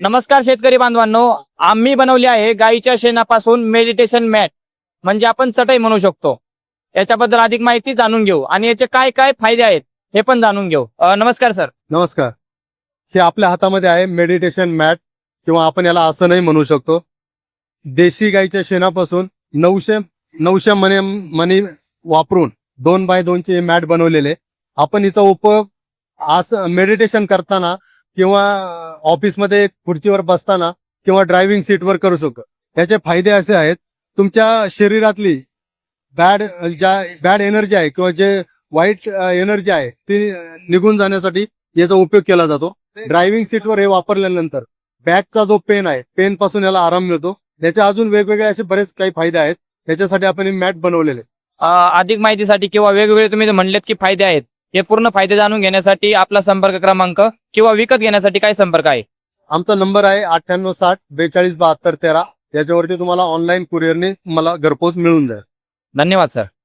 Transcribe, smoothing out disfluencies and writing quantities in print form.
नमस्कार शेतकरी बांधवांनो, आम्ही बनवली आहे गाईच्या शेणापासून मेडिटेशन मॅट, म्हणजे आपण चटई म्हणू शकतो. याच्याबद्दल अधिक माहिती जाणून घेऊ आणि याचे काय काय फायदे आहेत हे पण जाणून घेऊ. नमस्कार सर. नमस्कार. हे आपल्या हातामध्ये आहे मेडिटेशन मॅट, किंवा आपण याला आसनही म्हणू शकतो. देशी गाईच्या शेणापासून 900 मणी वापरून 2x2 चे मॅट बनवलेले. आपण हिचा उपयोग मेडिटेशन करताना किंवा ऑफिसमध्ये खुर्चीवर बसताना किंवा ड्रायव्हिंग सीटवर करू शकतो. याचे फायदे असे आहेत, तुमच्या शरीरातली बॅड एनर्जी आहे किंवा जे वाईट एनर्जी आहे ती निघून जाण्यासाठी याचा उपयोग केला जातो. ड्रायव्हिंग सीटवर हे वापरल्यानंतर बॅकचा जो पेन आहे, पेन पासून याला आराम मिळतो. याचे अजून वेगवेगळे असे बरेच काही फायदे आहेत. त्याच्यासाठी आपण हे मॅट बनवलेले. अधिक माहितीसाठी किंवा वेगवेगळे तुम्ही जे म्हणलेत की फायदे आहेत, हे पूर्ण फायदे जाणून घेण्यासाठी आपला संपर्क क्रमांक किंवा विकत घेण्यासाठी काय संपर्क आहे? आमचा नंबर आहे 9860 42 72 13. याच्यावरती तुम्हाला ऑनलाईन कुरिअरने मला घरपोच मिळून जाईल. धन्यवाद सर.